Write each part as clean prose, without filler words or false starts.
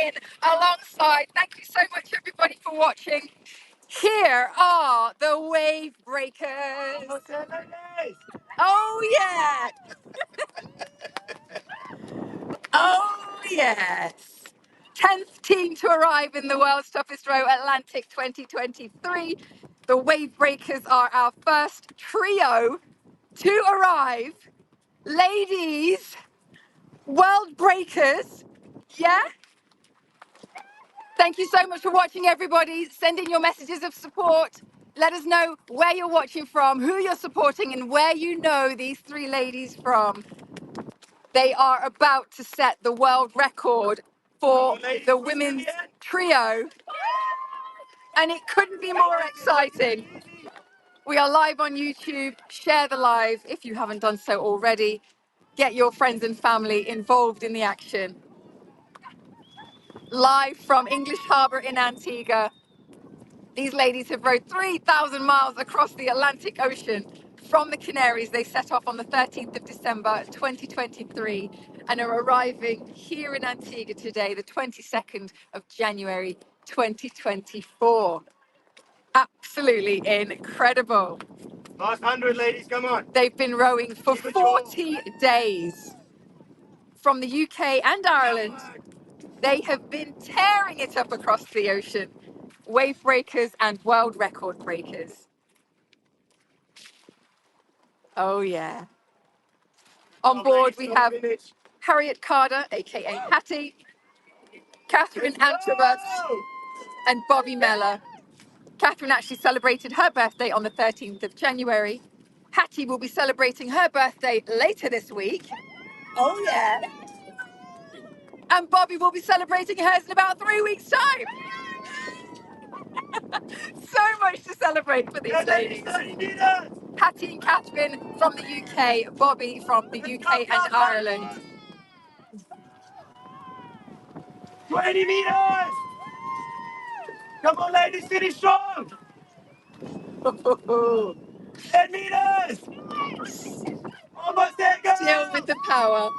in alongside. Thank you so much, everybody, for watching. Here are the Wavebreakers. Oh, yeah. Oh, yes. 10th team to arrive in the World's Toughest Row Atlantic 2023. The Wavebreakers are our first trio to arrive. Ladies, World Breakers. Yeah? Thank you so much for watching, everybody. Send in your messages of support. Let us know where you're watching from, who you're supporting, and where you know these three ladies from. They are about to set the world record for the women's trio. And it couldn't be more exciting. We are live on YouTube. Share the live if you haven't done so already. Get your friends and family involved in the action. Live from English Harbour in Antigua. These ladies have rowed 3,000 miles across the Atlantic Ocean. From the Canaries, they set off on the 13th of December 2023 and are arriving here in Antigua today, the 22nd of January 2024. Absolutely incredible. Last 100, ladies, come on. They've been rowing for 40 days from the UK and Ireland. They have been tearing it up across the ocean. Wave breakers and world record breakers. Oh, yeah. On board, we have Harriet Carter, aka Hattie, Catherine Antrobus, and Bobby Mellor. Catherine actually celebrated her birthday on the 13th of January. Hattie will be celebrating her birthday later this week. Oh, yeah. And Bobby will be celebrating hers in about 3 weeks' time. So much to celebrate for these ladies. Hattie and Catherine from the UK, Bobby from the UK and Ireland. 20 meters! Come on, ladies, finish strong! 10 meters! Almost there, girls! Still with the power.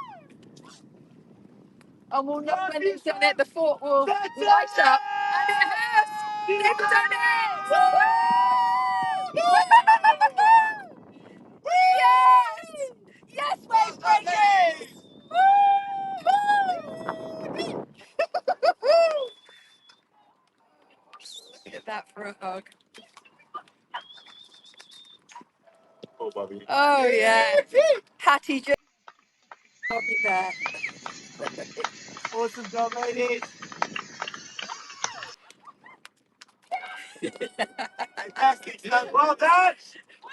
And we'll know when it's done it, the fort will light up. And it has! It's done it! Yes! Yes, Wave Breakers! Look at that for a hug. Oh, Bobby. Oh, yeah. Hattie just Bobby there. Awesome job, ladies. Fantastic job. Well done.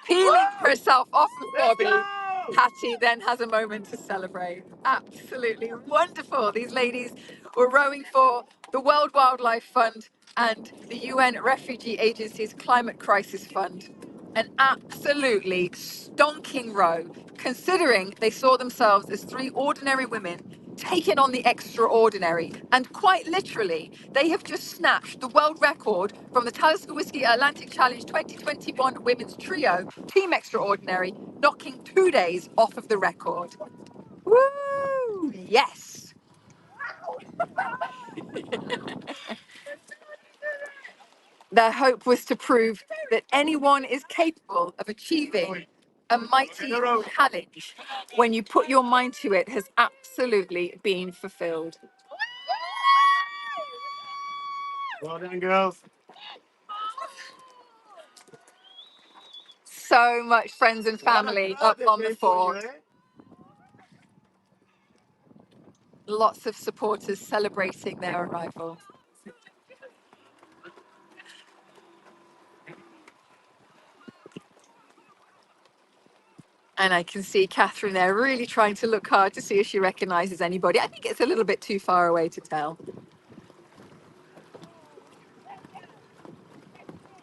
Peeling herself off of Bobby. Let's go. Hattie then has a moment to celebrate. Absolutely wonderful. These ladies were rowing for the World Wildlife Fund and the UN Refugee Agency's Climate Crisis Fund. An absolutely stonking row, considering they saw themselves as three ordinary women taking on the extraordinary. And quite literally, they have just snatched the world record from the Talisker Whiskey Atlantic Challenge 2021 women's trio, Team Extraordinary, knocking 2 days off of the record. Woo! Yes! Their hope was to prove that anyone is capable of achieving a mighty challenge when you put your mind to it has absolutely been fulfilled. Well done, girls. So much friends and family up on the fort. Lots of supporters celebrating their arrival. And I can see Catherine there really trying to look hard to see if she recognises anybody. I think it's a little bit too far away to tell.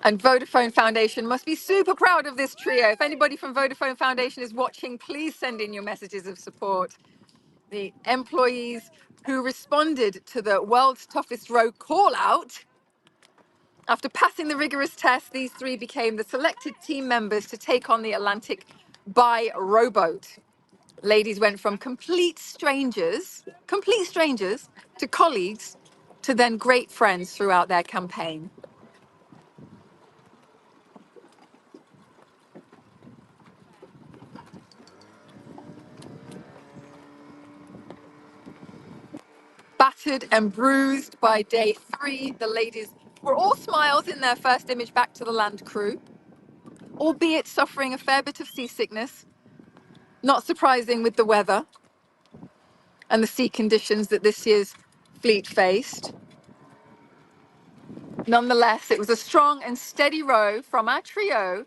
And Vodafone Foundation must be super proud of this trio. If anybody from Vodafone Foundation is watching, please send in your messages of support. The employees who responded to the world's toughest row call out. After passing the rigorous test, these three became the selected team members to take on the Atlantic by rowboat. Ladies went from complete strangers to colleagues, to then great friends throughout their campaign. Battered and bruised by day 3, the ladies were all smiles in their first image back to the land crew, albeit suffering a fair bit of seasickness, not surprising with the weather and the sea conditions that this year's fleet faced. Nonetheless, it was a strong and steady row from our trio,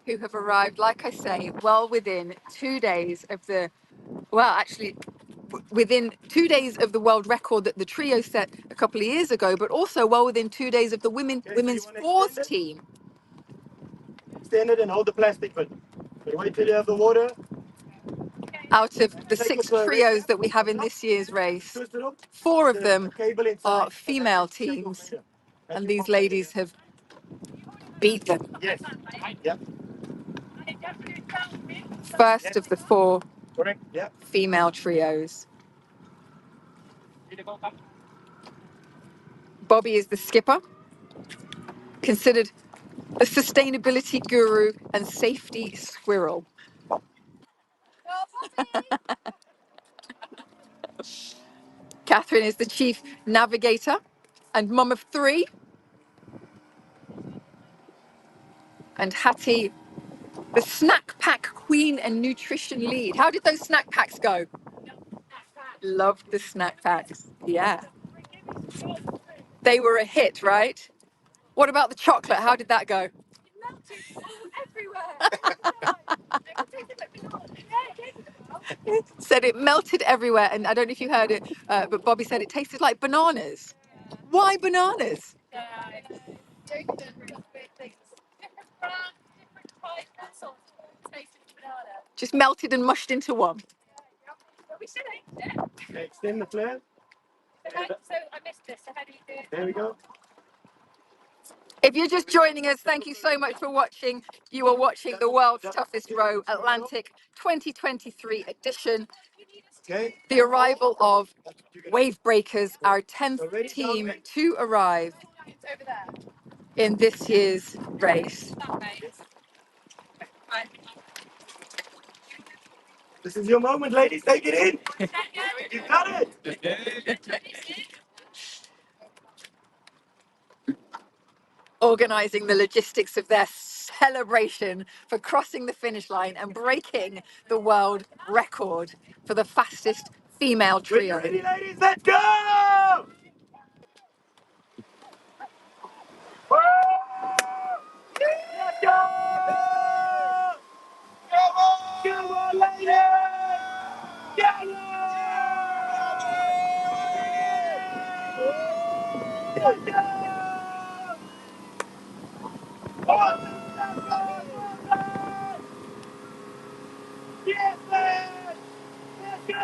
who have arrived, like I say, well within 2 days of the, well, actually, within 2 days of the world record that the trio set a couple of years ago, but also well within 2 days of the women's fours team. Extend it and hold the plastic, but wait till you have the water. Out of the 6 trios that we have in this year's race, 4 of them are female teams, and these ladies have beat them. Yes. Yep. First of the 4 Correct. Yep. female trios. Bobby is the skipper, considered the sustainability guru and safety squirrel. Catherine is the chief navigator and mum of 3. And Hattie, the snack pack queen and nutrition lead. How did those snack packs go? Loved the snack packs. Yeah. They were a hit, right? What about the chocolate? How did that go? Said it melted everywhere. And I don't know if you heard it, but Bobby said it tasted like bananas. Why bananas? Just melted and mushed into one. Okay, extend the flare. There we go. If you're just joining us, thank you so much for watching. You are watching the World's Toughest Row Atlantic 2023 edition. Okay. The arrival of Wavebreakers, our 10th team to arrive in this year's race. This is your moment, ladies. Take it in. You got it. Organising the logistics of their celebration for crossing the finish line and breaking the world record for the fastest female When you're trio. ready, ladies, let's go! Woo! Let's go! Come on, ladies! Come on! Let's go! Yes, man! Let's go!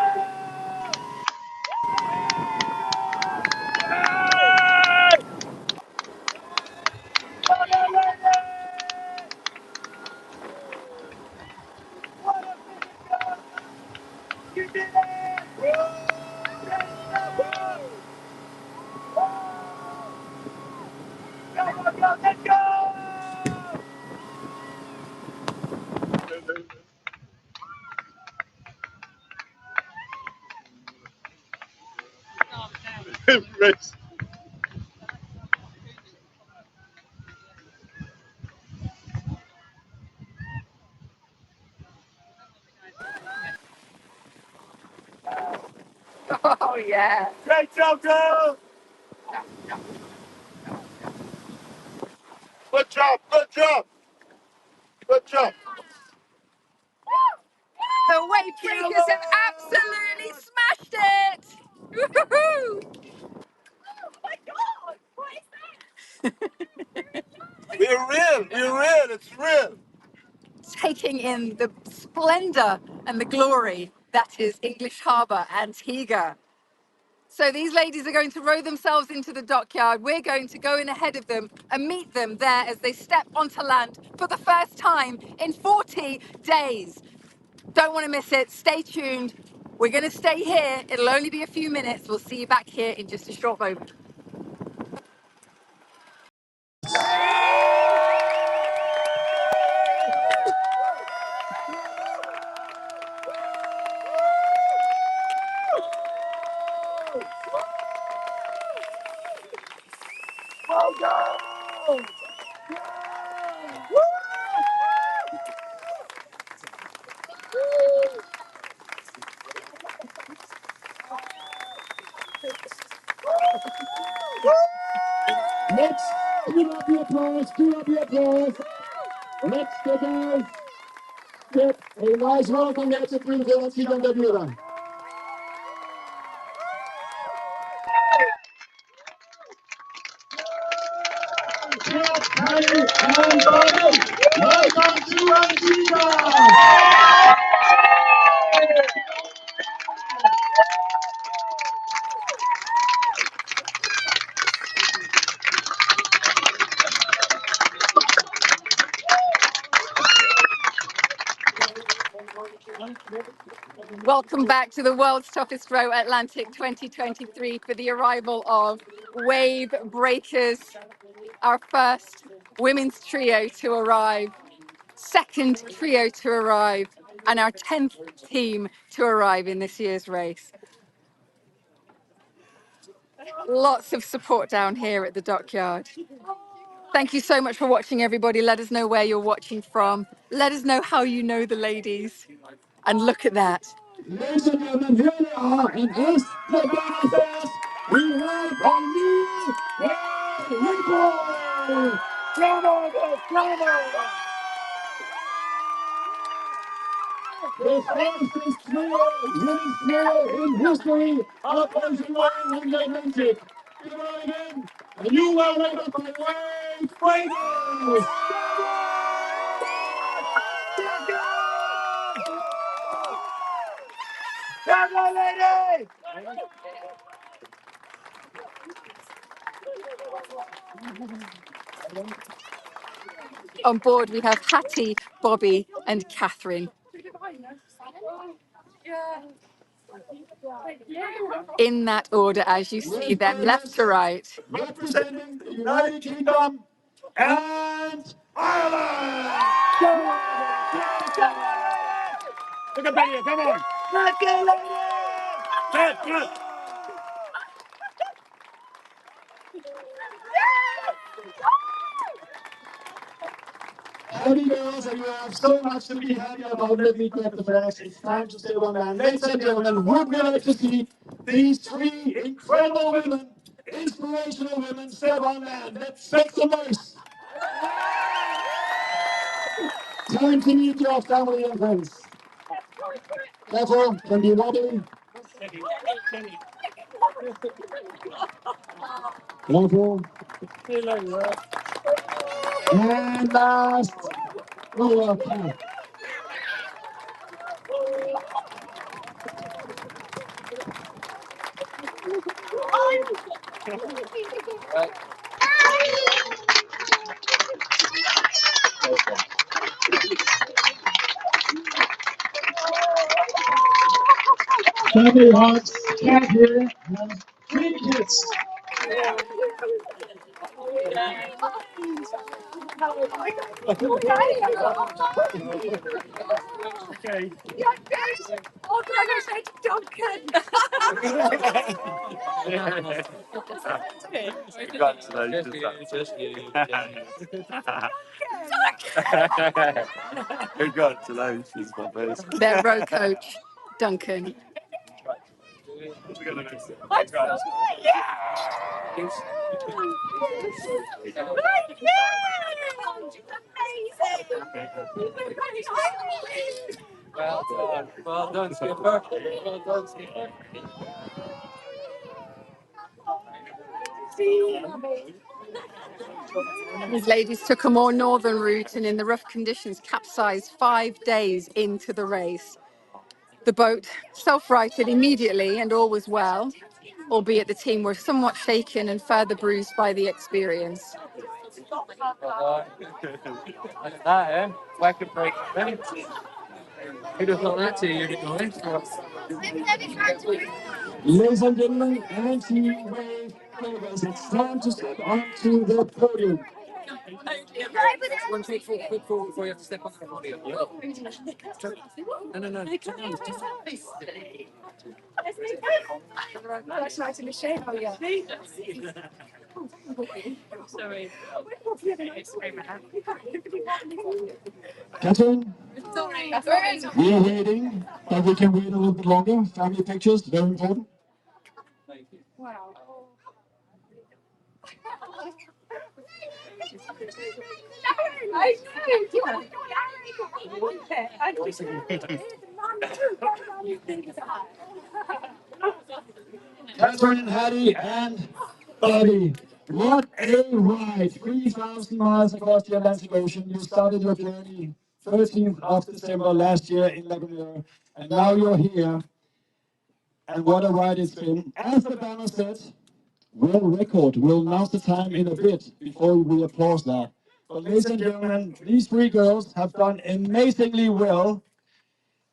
Come on, ladies! What a finish! You did it! Woo! Let's go! Go, go, go, let's go! Race. Oh, yeah. Great job, girls! Good job, good job! Good job! The Wavebreakers have absolutely smashed it! Woohoo! We're real, it's real! Taking in the splendour and the glory that is English Harbour, Antigua. So these ladies are going to row themselves into the dockyard. We're going to go in ahead of them and meet them there as they step onto land for the first time in 40 days. Don't want to miss it. Stay tuned. We're going to stay here. It'll only be a few minutes. We'll see you back here in just a short moment. Well done! Let's give up the applause, give up the applause. Let's the guys get a nice welcome here to Brazil and Sigan Davila. Harry and Bobby, welcome to Antigua! Welcome back to the World's Toughest Row Atlantic 2023 for the arrival of Wavebreakers, our first women's trio to arrive, second trio to arrive, and our 10th team to arrive in this year's race. Lots of support down here at the dockyard. Thank you so much for watching, everybody. Let us know where you're watching from. Let us know how you know the ladies. And look at that. Ladies and gentlemen, here they are, and as the banner says, we have a new report! Come on, guys, come on! The fastest trio, women's trio in history of Ocean Wave in the Atlantic. Give it on again, a new world record by Wavebreakers! Come on, ladies! On board, we have Hattie, Bobby, and Catherine. In that order, as you see them, left to right. Representing the United Kingdom and Ireland! Look at Benny, come on! Let's go, ladies! Good. Happy girls, and you have so much to be happy about. Let me grab the flags. It's time to stay one man. Ladies and gentlemen, would we like to see these three incredible women, inspirational women, step on land? Let's make some noise. Time to meet your family and friends. Careful, can be wobbly. Careful. And last. Oh, okay. Family hugs, cat here, and 3 kids. Okay. Oh, can I say Duncan? Their row coach, Duncan. Well done, Skipper. Well done, Skipper. These ladies took a more northern route and in the rough conditions capsized 5 days into the race. The boat self-righted immediately and all was well, albeit the team were somewhat shaken and further bruised by the experience. Like that, eh? Whack and break. Who'd have thought that 2 years ago, eh? Ladies and gentlemen, anti-wave players, it's time to step onto the podium. One quick fall before you have to step on the podium. No. That's nice in the shade, oh yeah. Sorry. Catherine, Sorry. we are waiting, but we can wait a little bit longer. Family pictures, very important. Wow. Catherine, Hattie, and Bobby. What a ride! 3,000 miles across the Atlantic Ocean. You started your journey 13th of December last year in Laguna, and now you're here. And what a ride it's been. As the banner said, world record. We'll announce the time in a bit before we applaud that. But ladies and gentlemen, these three girls have done amazingly well.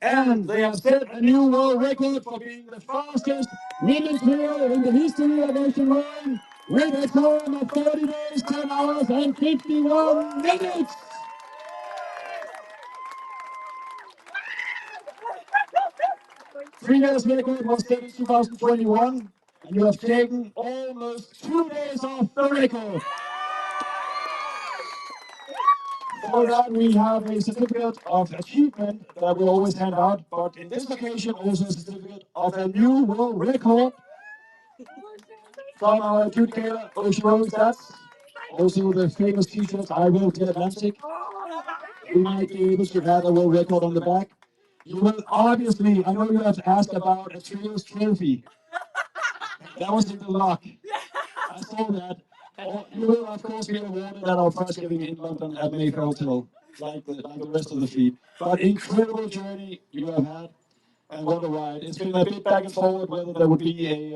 And they have set a new world record for being the fastest women's hero in the history of ocean rowing with a time of 30 days, 10 hours, and 51 minutes. Previous record was set in 2021, and you have taken almost 2 days off the record. For that, we have a certificate of achievement that we always hand out, but in this occasion, also a certificate of a new world record from our adjudicator, Ocean Rowing Stats. Also, the famous t-shirts, I Will the Atlantic. We might be able to add a world record on the back. You will obviously, I know you have asked about a trios trophy. That was in the lock. I saw that. You will, of course, be awarded at our prize giving in London at Mayfair Hotel, like the rest of the fleet. But incredible journey you have had, and what a ride. It's been a bit back and forward whether there would be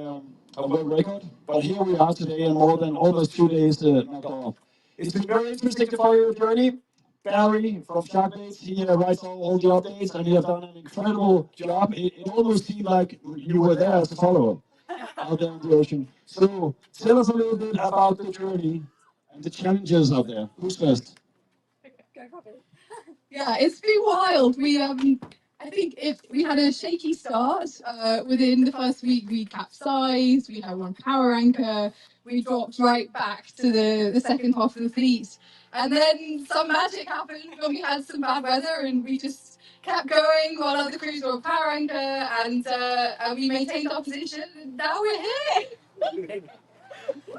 a world record, but here we are today, and more than almost 2 days knocked off. It's been very interesting to follow your journey. Barry from Sharkbaits, he writes all the updates, and he has done an incredible job. It almost seemed like you were there as a follower out there in the ocean. So tell us a little bit about the journey and the challenges out there. Who's first? Yeah, it's been wild. I think if we had a shaky start, within the first week we capsized, we had one power anchor, we dropped right back to the second half of the fleet. And then some magic happened when we had some bad weather and we just kept going while other crews were on power anchor and we maintained our position and now we're here.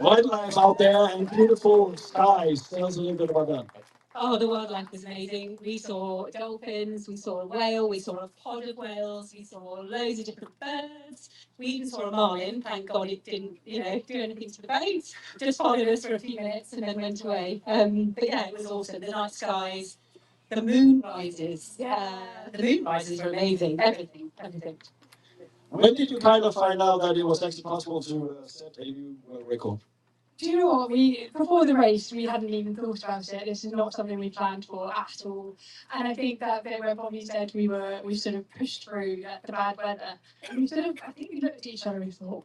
Wildlife out there and beautiful skies. Tell us a little bit about that. Oh, the wildlife was amazing. We saw dolphins, we saw a whale, we saw a pod of whales, we saw loads of different birds. We even saw a marlin. Thank God it didn't, do anything to the boat. Just followed us for a few minutes and then went away. But yeah, it was awesome. The night skies, the moonrises. The moonrises are amazing. Everything. When did you kind of find out that it was actually possible to set a new record? Do you know what? Before the race, we hadn't even thought about it. This is not something we planned for at all. And I think that bit where Bobby said we sort of pushed through the bad weather, and I think we looked at each other and we thought,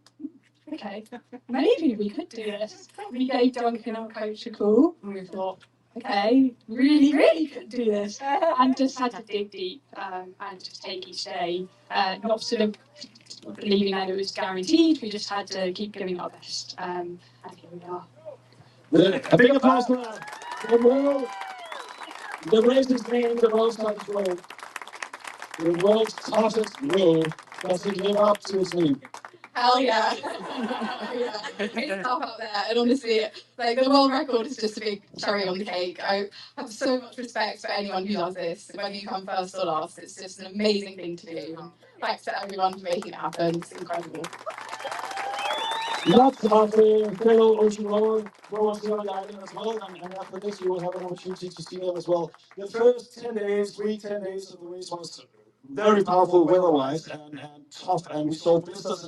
okay, maybe we could do this. We gave Duncan, our coach, a call, and we thought, okay, really, really could do this. And just had to dig deep and just take each day, not sort of believing that it was guaranteed. We just had to keep giving our best. And here we are. A big applause for the world. The race is named the world's toughest row. The world's toughest row. Does it live up to its name? Hell yeah. It's tough out there. And honestly, like the world record is just a big cherry on the cake. I have so much respect for anyone who does this, whether you come first or last. It's just an amazing thing to do. And thanks to everyone for making it happen. It's incredible. Lots of fellow ocean rowers here on the island as well, and after this you will have an opportunity to see them as well. The first 10 days, 10 days of the race was very powerful weather-wise and tough, and we saw blisters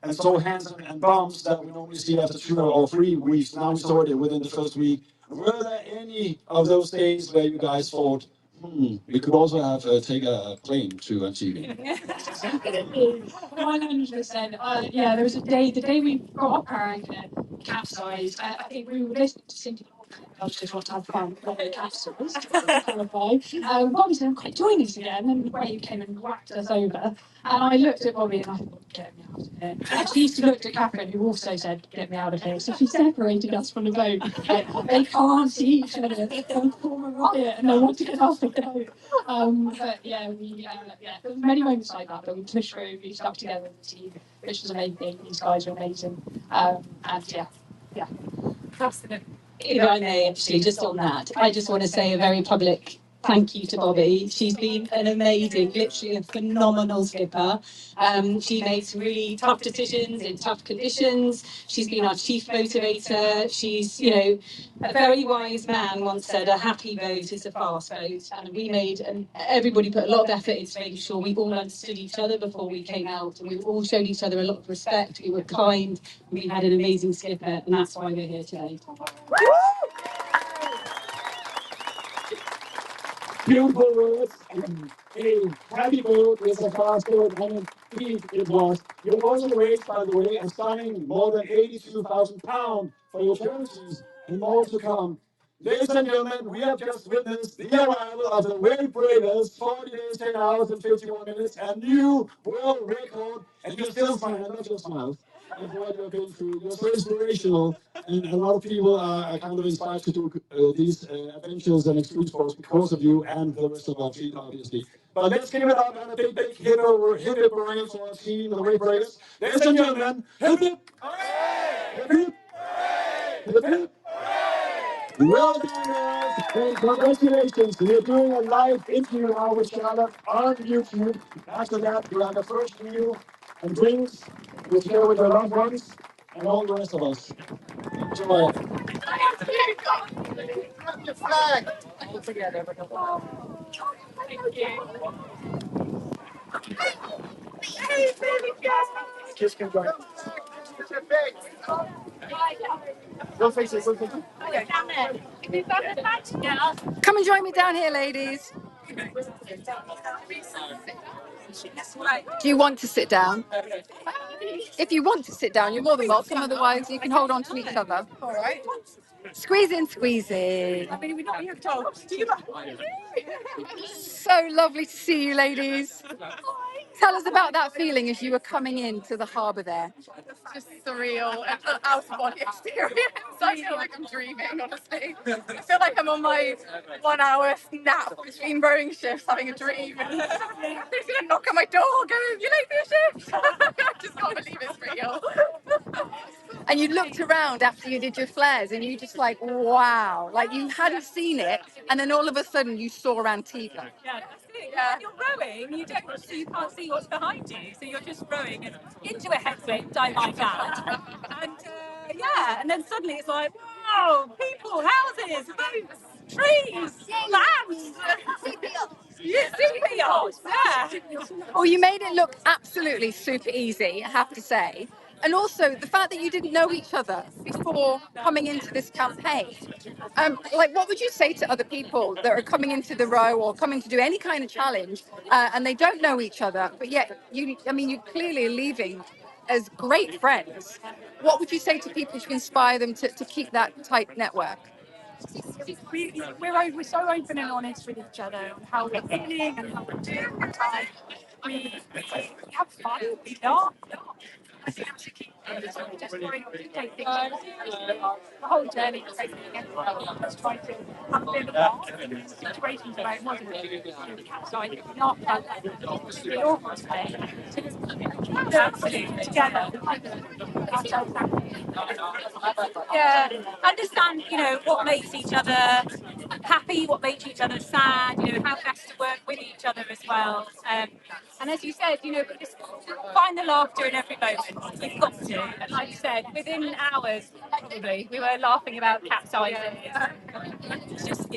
and saw hands and bumps that we normally see after 2 or 3 weeks. Now we saw it within the first week. Were there any of those days where you guys thought, we could also have take a plane to Antigua? 100%. Yeah, there was the day we got up our anchor, capsized. I think we were listening to Cindy I just want to have fun, not the capsules, to clarify. Bobby said, I'm quite join us again, and Wave came and whacked us over. And I looked at Bobby and I thought, get me out of here. And she looked at Catherine, who also said, get me out of here. So she separated us from the boat. Like, they can't see each other. They'll form a riot and they want to get off the boat. But yeah, there were many moments like that, but we pushed through, we stuck together as a team, which was amazing. These guys are amazing. And yeah. Absolutely. If I may, actually, just on that, I just want to say a very public thank you to Bobby. She's been an amazing, literally a phenomenal skipper. She made some really tough decisions in tough conditions. She's been our chief motivator. She's, a very wise man once said, a happy boat is a fast boat. And everybody put a lot of effort into making sure we all understood each other before we came out. And we all showed each other a lot of respect. We were kind. We had an amazing skipper. And that's why we're here today. Beautiful words. A happy boat is a fast boat, and indeed it was. You also raised, by the way, a stunning more than £82,000 for your charities, and more to come. Ladies and gentlemen, we have just witnessed the arrival of the Wavebreakers, 40 days, 10 hours, and 51 minutes, a new world record, and you're still smiling, not just smiles. And for what you've been through, you're so inspirational, and a lot of people are kind of inspired to do these adventures and extreme sports because of you and the rest of our team, obviously. But let's give it up and a big, big hip hooray for our team, the Wavebreakers. Ladies and gentlemen, hip hip! Hip hip! Hip hip! Well done, guys, and congratulations. We're doing a live interview now with Charlotte on YouTube. After that, we'll have the first meal and drinks with her with her loved ones and all the rest of us. Enjoy. Your flag. All together. Thank you. Kiss can join. Go face it. Go face it. Down there. Come and join me down here, ladies. Do you want to sit down? If you want to sit down, you're more than welcome. Otherwise, you can hold on to each other. All right. Squeeze in, squeeze in. I mean, we're not here to So lovely to see you, ladies. Tell us about that feeling as you were coming into the harbour there. Just surreal and an out of body experience. I feel like I'm dreaming, honestly. I feel like I'm on my 1 hour nap between rowing shifts having a dream. And he's gonna knock on my door going, "You late for your shift?" I just can't believe it's real. And you looked around after you did your flares and you just like, wow, like you hadn't seen it. And then all of a sudden you saw Antigua. Yeah, that's it. Yeah. When you're rowing, you can't see what's behind you, so you're just rowing into a headwind, I might add. And and then suddenly it's like, wow, people, houses, boats, trees, land. Yeah, super yachts, yeah. Well, you made it look absolutely super easy, I have to say. And also the fact that you didn't know each other before coming into this campaign. Like, what would you say to other people that are coming into the row or coming to do any kind of challenge and they don't know each other, but yet you clearly are leaving as great friends. What would you say to people to inspire them to keep that tight network? We're so open and honest with each other, how we're feeling and how we're doing. We have fun, we laugh. I think that's the key. Just trying not to take things seriously. The whole journey was taking everyone just trying to have a bit of a laugh. Situations where it wasn't capsized, but we laughed about that. It's the awful today. So just absolutely together. Yeah, understand, what makes each other happy, what makes each other sad, how best to work with each other as well. And as you said, just find the laughter in every moment. You've got to. And like you said, within hours, probably, we were laughing about capsizing. It's just.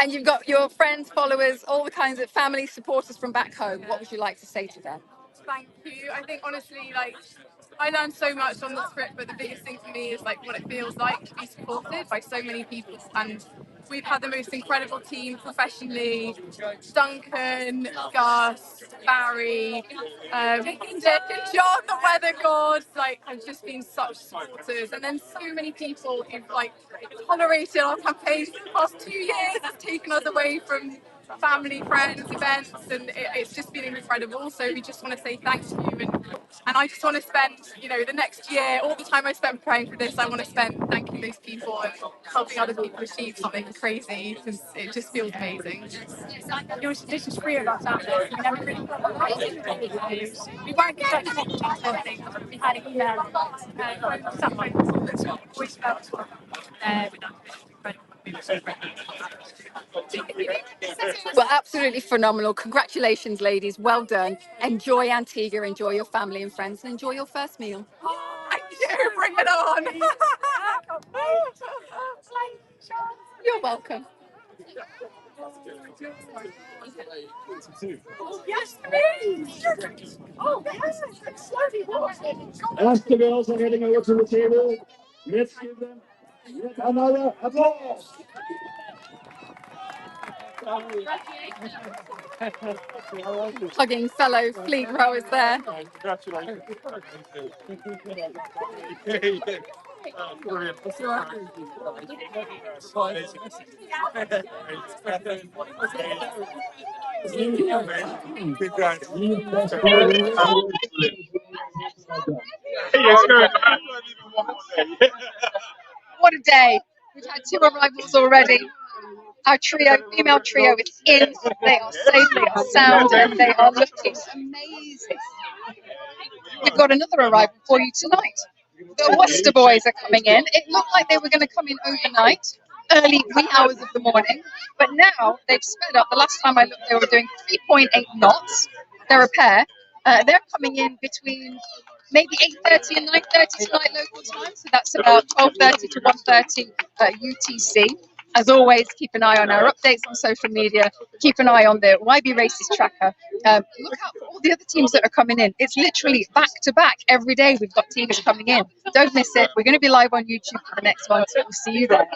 And you've got your friends, followers, all the kinds of family supporters from back home. What would you like to say to them? Thank you. I think honestly, I learned so much on this trip, but the biggest thing for me is what it feels like to be supported by so many people and we've had the most incredible team professionally. Duncan, Gus, Barry, Nick and John, the weather gods, like, have just been such supporters. And then so many people who've like tolerated our campaigns for the past 2 years. It's taken us away from family, friends, events, and it's just been incredible. So we just want to say thank you, and I just want to spend, you know, the next year, all the time I spent preparing for this, I want to spend thanking those people and helping other people achieve something crazy, because it just feels amazing. This is three of us out there. We never really we weren't expecting anything. We had an email, someone voice notes with Well, absolutely phenomenal. Congratulations, ladies. Well done. Enjoy Antigua, enjoy your family and friends, and enjoy your first meal. Thank you, bring it on. You're welcome. Yes, please. Oh, yes. As the girls are heading over to the table, let's give them yet another applause. Hugging fellow fleet rowers there. What a day. We've had 2 arrivals already. Our trio, female trio, is in. They are safe, they are sound, and they are looking amazing. We've got another arrival for you tonight. The Worcester boys are coming in. It looked like they were going to come in overnight, early wee hours of the morning, but now they've sped up. The last time I looked, they were doing 3.8 knots. They're a pair. They're coming in between maybe 8:30 and 9:30 tonight local time, so that's about 12:30 to 1:30 UTC. As always, keep an eye on our updates on social media. Keep an eye on the YB Races tracker. Look out for all the other teams that are coming in. It's literally back to back every day. We've got teams coming in. Don't miss it. We're going to be live on YouTube for the next one, so we'll see you there.